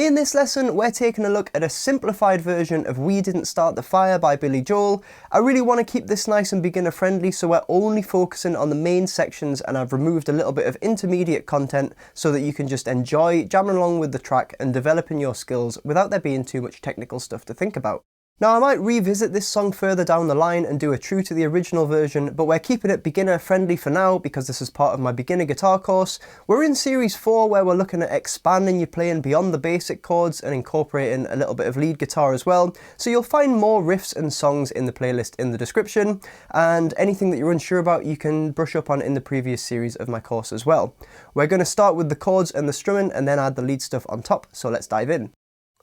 In this lesson, we're taking a look at a simplified version of We Didn't Start the Fire by Billy Joel. I really want to keep this nice and beginner friendly, so we're only focusing on the main sections, and I've removed a little bit of intermediate content so that you can just enjoy jamming along with the track and developing your skills without there being too much technical stuff to think about. Now, I might revisit this song further down the line and do a true to the original version, but we're keeping it beginner friendly for now because this is part of my beginner guitar course. We're in series 4 where we're looking at expanding your playing beyond the basic chords and incorporating a little bit of lead guitar as well. So you'll find more riffs and songs in the playlist in the description, and anything that you're unsure about you can brush up on in the previous series of my course as well. We're going to start with the chords and the strumming and then add the lead stuff on top, so let's dive in.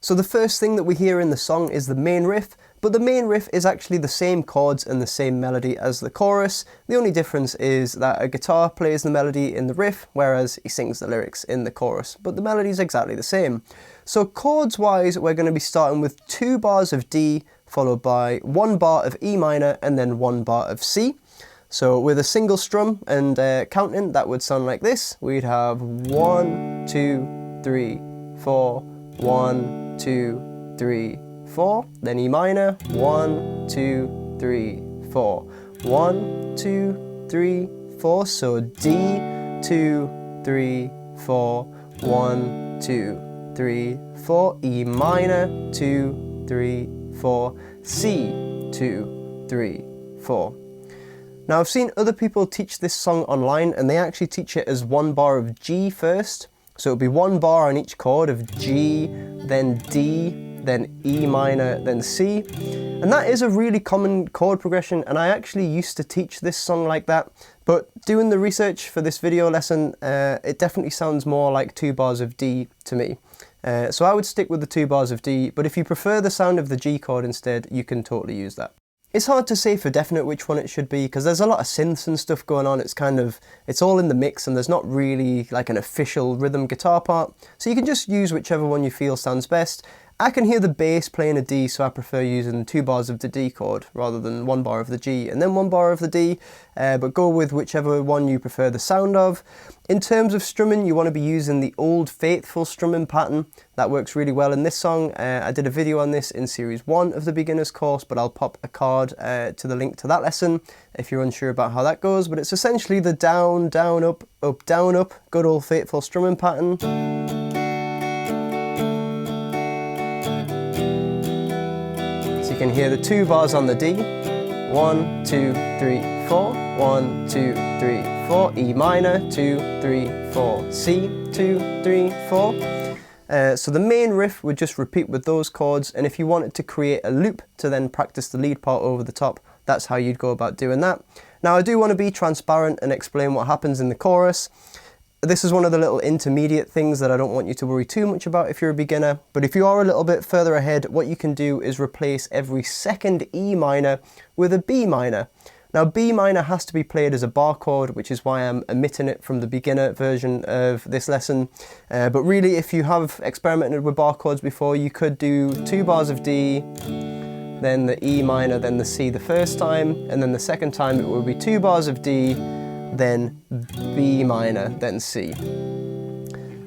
So the first thing that we hear in the song is the main riff, but the main riff is actually the same chords and the same melody as the chorus. The only difference is that a guitar plays the melody in the riff, whereas he sings the lyrics in the chorus, but the melody is exactly the same. So chords wise, we're going to be starting with 2 bars of D, followed by 1 bar of E minor, and then 1 bar of C. So with a single strum and counting, that would sound like this. We'd have 1, 2, 3, 4, 1, 2, 3, 4, then E minor, 1, 2, 3, 4, 1, 2, 3, 4, so D, 2, 3, 4, 1, 2, 3, 4, E minor, 2, 3, 4, C, 2, 3, 4. Now I've seen other people teach this song online and they actually teach it as 1 bar of G first. So it'll be 1 bar on each chord of G, then D, then E minor, then C. And that is a really common chord progression, and I actually used to teach this song like that. But doing the research for this video lesson, it definitely sounds more like 2 bars of D to me. So I would stick with the 2 bars of D, but if you prefer the sound of the G chord instead, you can totally use that. It's hard to say for definite which one it should be because there's a lot of synths and stuff going on. It's all in the mix and there's not really like an official rhythm guitar part. So you can just use whichever one you feel sounds best. I can hear the bass playing a D, so I prefer using 2 bars of the D chord rather than 1 bar of the G and then 1 bar of the D, but go with whichever one you prefer the sound of. In terms of strumming, you want to be using the Old Faithful strumming pattern. That works really well in this song. I did a video on this in series 1 of the beginner's course, but I'll pop a card to the link to that lesson if you're unsure about how that goes. But it's essentially the down, down, up, up, down, up, good old faithful strumming pattern. You can hear the 2 bars on the D, 1, 2, 3, 4, 1, 2, 3, 4, E minor, 2, 3, 4, C, 2, 3, 4. So the main riff would just repeat with those chords, and if you wanted to create a loop to then practice the lead part over the top, that's how you'd go about doing that. Now I do want to be transparent and explain what happens in the chorus. This is one of the little intermediate things that I don't want you to worry too much about if you're a beginner, but if you are a little bit further ahead, what you can do is replace every second E minor with a B minor. Now B minor has to be played as a bar chord, which is why I'm omitting it from the beginner version of this lesson. But really, if you have experimented with bar chords before, you could do 2 bars of D, then the E minor, then the C the first time, and then the second time it will be 2 bars of D, then B minor, then C.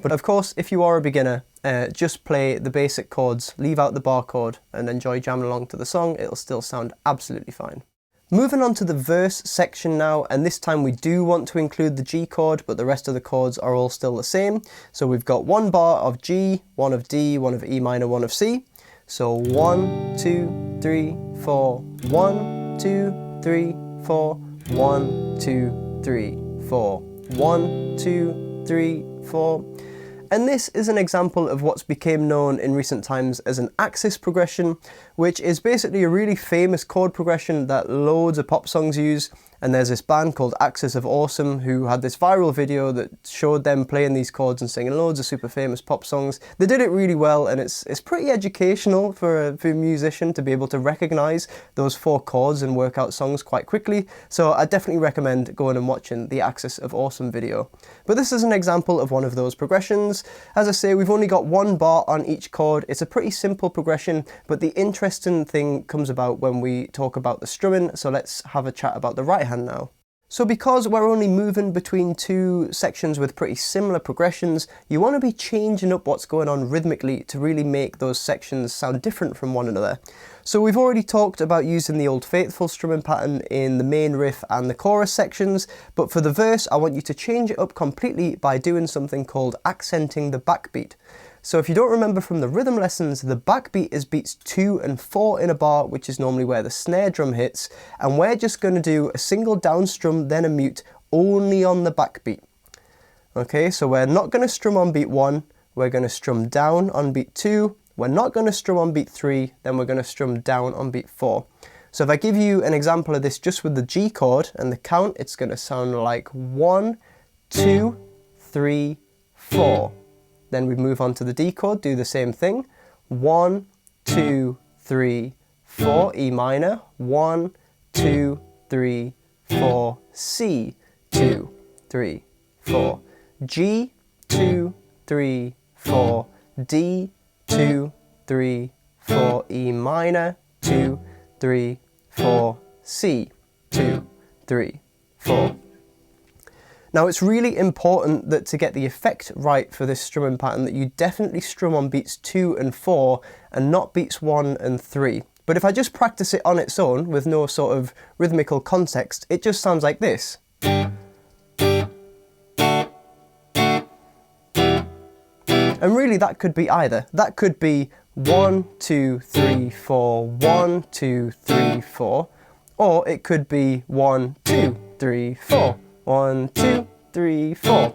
But of course, if you are a beginner, just play the basic chords, leave out the bar chord, and enjoy jamming along to the song. It'll still sound absolutely fine. Moving on to the verse section now, and this time we do want to include the G chord, but the rest of the chords are all still the same. So we've got 1 bar of G, 1 of D, 1 of E minor, 1 of C. So 1, 2, 3, 4, 1, 2, 3, 4, 1, 2, 3, 4, 1, 2, 3, 4. And this is an example of what's become known in recent times as an axis progression, which is basically a really famous chord progression that loads of pop songs use. And there's this band called Axis of Awesome who had this viral video that showed them playing these chords and singing loads of super famous pop songs. They did it really well, and it's pretty educational for a musician to be able to recognize those 4 chords and work out songs quite quickly. So I definitely recommend going and watching the Axis of Awesome video. But this is an example of one of those progressions. As I say, we've only got 1 bar on each chord. It's a pretty simple progression, but the interesting thing comes about when we talk about the strumming. So let's have a chat about the right hand now. So because we're only moving between two sections with pretty similar progressions, you want to be changing up what's going on rhythmically to really make those sections sound different from one another. So we've already talked about using the Old Faithful strumming pattern in the main riff and the chorus sections, but for the verse I want you to change it up completely by doing something called accenting the backbeat. So if you don't remember from the rhythm lessons, the backbeat is beats 2 and 4 in a bar, which is normally where the snare drum hits, and we're just going to do a single down strum, then a mute, only on the backbeat. Okay, so we're not going to strum on beat 1, we're going to strum down on beat 2, we're not going to strum on beat 3, then we're going to strum down on beat 4. So if I give you an example of this just with the G chord and the count, it's going to sound like 1, 2, 3, 4. Then we move on to the D chord, do the same thing. 1, 2, 3, 4, E minor. 1, 2, 3, 4, C. 2, 3, 4. G, 2, 3, 4. D, 2, 3, 4. E minor. 2, 3, 4. C. 2, 3, 4. Now it's really important that to get the effect right for this strumming pattern that you definitely strum on beats 2 and 4 and not beats 1 and 3. But if I just practice it on its own with no sort of rhythmical context, it just sounds like this. And really that could be either. That could be 1, 2, 3, 4, 1, 2, 3, 4, or it could be 1, 2, 3, 4. 1, 2, 3, 4.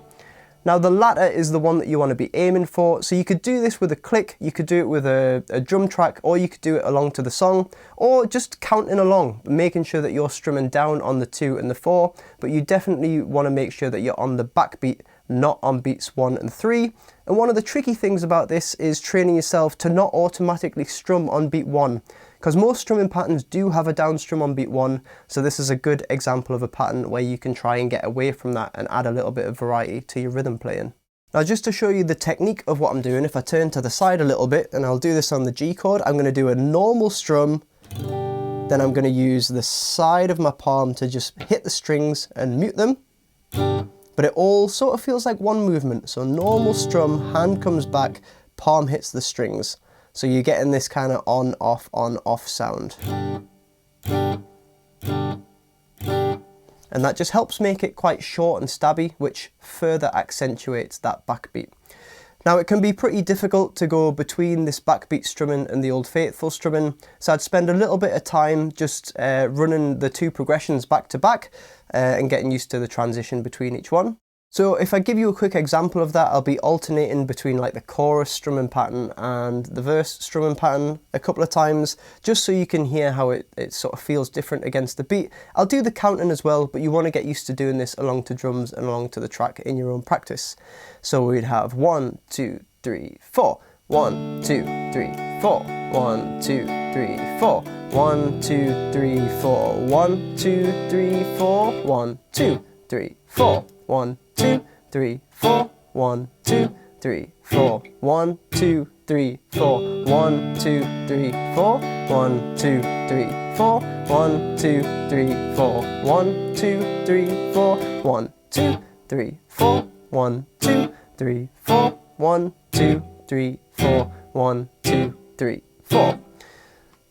Now the latter is the one that you want to be aiming for, so you could do this with a click, you could do it with a drum track, or you could do it along to the song, or just counting along, making sure that you're strumming down on the 2 and the 4, but you definitely want to make sure that you're on the backbeat, not on beats 1 and 3. And one of the tricky things about this is training yourself to not automatically strum on beat 1. Because most strumming patterns do have a down strum on beat 1, so this is a good example of a pattern where you can try and get away from that and add a little bit of variety to your rhythm playing. Now just to show you the technique of what I'm doing, if I turn to the side a little bit, and I'll do this on the G chord, I'm going to do a normal strum, then I'm going to use the side of my palm to just hit the strings and mute them. But it all sort of feels like one movement, so normal strum, hand comes back, palm hits the strings. So you're getting this kind of on-off sound. And that just helps make it quite short and stabby, which further accentuates that backbeat. Now it can be pretty difficult to go between this backbeat strumming and the Old Faithful strumming, so I'd spend a little bit of time just running the two progressions back to back and getting used to the transition between each one. So if I give you a quick example of that, I'll be alternating between like the chorus strumming pattern and the verse strumming pattern a couple of times, just so you can hear how it sort of feels different against the beat. I'll do the counting as well, but you want to get used to doing this along to drums and along to the track in your own practice. So we'd have 1, 2, 3, 4. 1, 2, 3, 4. 1, 2, 3, 4. 1, 2, 3, 4. 1, 2, 3, 4. 1, 2, 3, 4. 1, 2, 3, 4. 1, 2, 3, 4. 1, 2, 3, 4. 1, 2, 3, 4. 1, 2, 3, 4. 1, 2, 3, 4. 1, 2, 3, 4. 1, 2, 3, 4. 1, 2, 3, 4. 1, 2, 3, 4. 1, 2, 3, 4.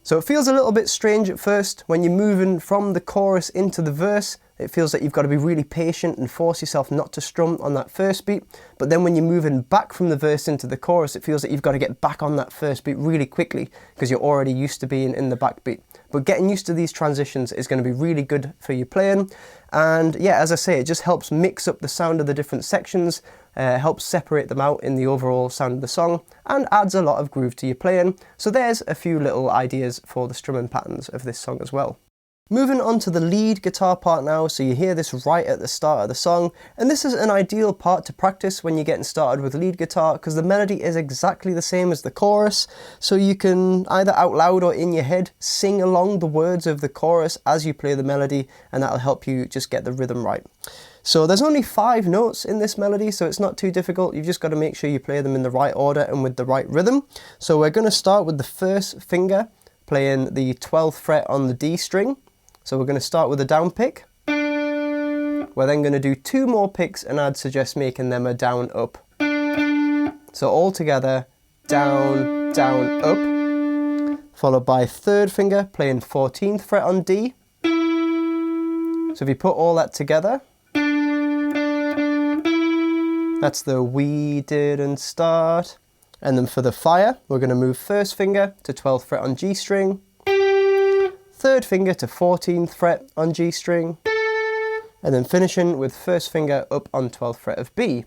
So it feels a little bit strange at first when you're moving from the chorus into the verse. It feels like you've got to be really patient and force yourself not to strum on that first beat. But then when you're moving back from the verse into the chorus, it feels like you've got to get back on that first beat really quickly because you're already used to being in the backbeat. But getting used to these transitions is going to be really good for your playing. And yeah, as I say, it just helps mix up the sound of the different sections, helps separate them out in the overall sound of the song, and adds a lot of groove to your playing. So there's a few little ideas for the strumming patterns of this song as well. Moving on to the lead guitar part now, so you hear this right at the start of the song, and this is an ideal part to practice when you're getting started with lead guitar because the melody is exactly the same as the chorus, so you can either out loud or in your head sing along the words of the chorus as you play the melody, and that'll help you just get the rhythm right. So there's only 5 notes in this melody, so it's not too difficult. You've just got to make sure you play them in the right order and with the right rhythm. So we're going to start with the first finger playing the 12th fret on the D string. So we're going to start with a down pick. And we're then going to do 2 more picks, and I'd suggest making them a down up. So all together, down, down, up, followed by 3rd finger playing 14th fret on D. So if you put all that together, that's the we didn't start. And then for the fire, we're going to move 1st finger to 12th fret on G string, 3rd finger to 14th fret on G string, and then finishing with 1st finger up on 12th fret of B.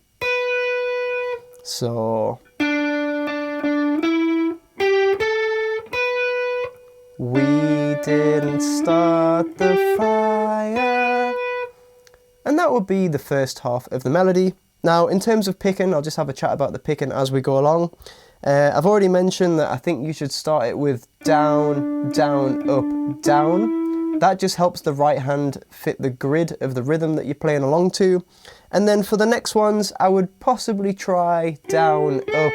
So we didn't start the fire. And that would be the first half of the melody. Now, in terms of picking, I'll just have a chat about the picking as we go along. I've already mentioned that I think you should start it with down, down, up, down. That just helps the right hand fit the grid of the rhythm that you're playing along to. And then for the next ones, I would possibly try down, up,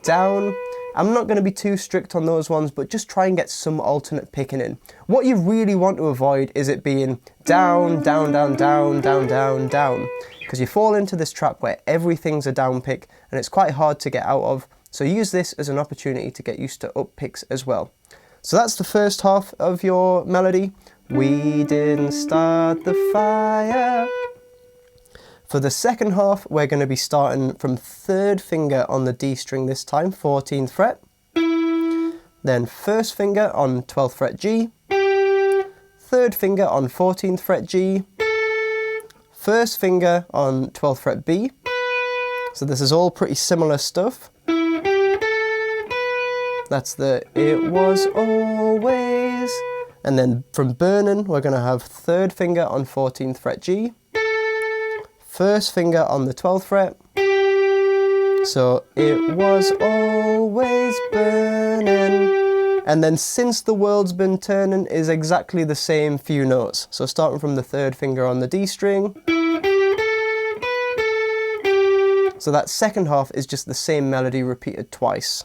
down. I'm not going to be too strict on those ones, but just try and get some alternate picking in. What you really want to avoid is it being down, down, down, down, down, down, down. Because you fall into this trap where everything's a down pick and it's quite hard to get out of. So use this as an opportunity to get used to up picks as well. So that's the first half of your melody. We didn't start the fire. For the second half, we're going to be starting from 3rd finger on the D string this time, 14th fret. Then 1st finger on 12th fret G. 3rd finger on 14th fret G. 1st finger on 12th fret B. So this is all pretty similar stuff. That's the it was always. And then from burning, we're going to have 3rd finger on 14th fret G. 1st finger on the 12th fret. So it was always burning. And then since the world's been turning is exactly the same few notes. So starting from the 3rd finger on the D string. So that second half is just the same melody repeated twice.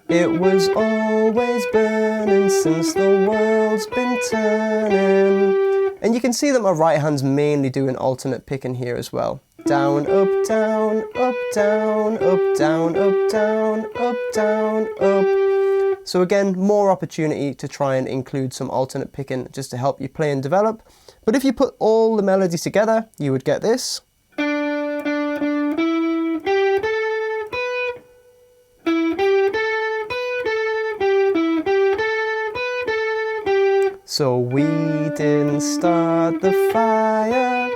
It was always burning since the world's been turning. And you can see that my right hand's mainly doing alternate picking here as well. Down, up, down, up, down, up, down, up, down, up, down, up. So again, more opportunity to try and include some alternate picking just to help you play and develop. But if you put all the melodies together, you would get this. So we didn't start the fire.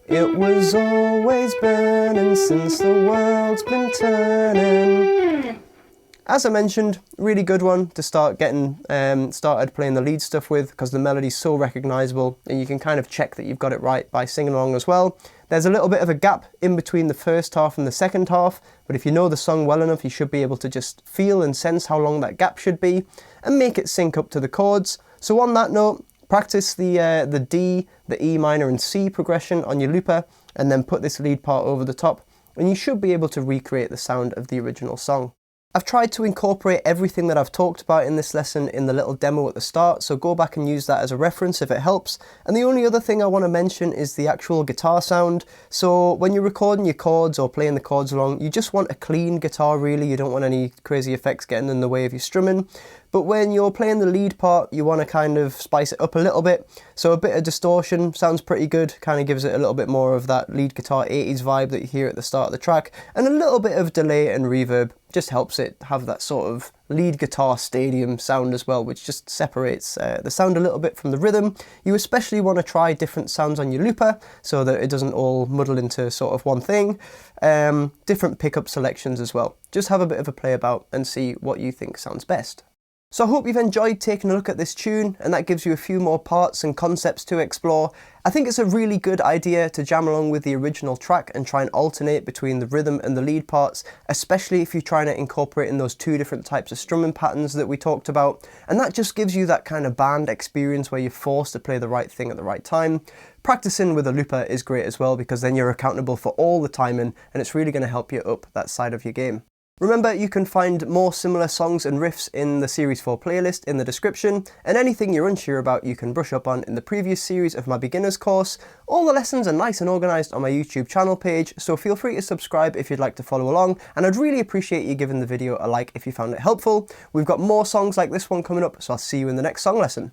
It was always burning since the world's been turning. As I mentioned, really good one to start getting started playing the lead stuff with, because the melody's so recognisable and you can kind of check that you've got it right by singing along as well. There's a little bit of a gap in between the first half and the second half, but if you know the song well enough, you should be able to just feel and sense how long that gap should be and make it sync up to the chords. So on that note, practice the D, the E minor and C progression on your looper, and then put this lead part over the top, and you should be able to recreate the sound of the original song. I've tried to incorporate everything that I've talked about in this lesson in the little demo at the start, so go back and use that as a reference if it helps. And the only other thing I want to mention is the actual guitar sound. So when you're recording your chords or playing the chords along, you just want a clean guitar really, you don't want any crazy effects getting in the way of your strumming. But when you're playing the lead part, you want to kind of spice it up a little bit. So a bit of distortion sounds pretty good, kind of gives it a little bit more of that lead guitar 80s vibe that you hear at the start of the track. And a little bit of delay and reverb just helps it have that sort of lead guitar stadium sound as well, which just separates the sound a little bit from the rhythm. You especially want to try different sounds on your looper so that it doesn't all muddle into sort of one thing. Different pickup selections as well. Just have a bit of a play about and see what you think sounds best. So I hope you've enjoyed taking a look at this tune, and that gives you a few more parts and concepts to explore. I think it's a really good idea to jam along with the original track and try and alternate between the rhythm and the lead parts, especially if you're trying to incorporate in those two different types of strumming patterns that we talked about. And that just gives you that kind of band experience where you're forced to play the right thing at the right time. Practicing with a looper is great as well, because then you're accountable for all the timing and it's really going to help you up that side of your game. Remember, you can find more similar songs and riffs in the Series 4 playlist in the description, and anything you're unsure about you can brush up on in the previous series of my beginner's course. All the lessons are nice and organised on my YouTube channel page, so feel free to subscribe if you'd like to follow along, and I'd really appreciate you giving the video a like if you found it helpful. We've got more songs like this one coming up, so I'll see you in the next song lesson.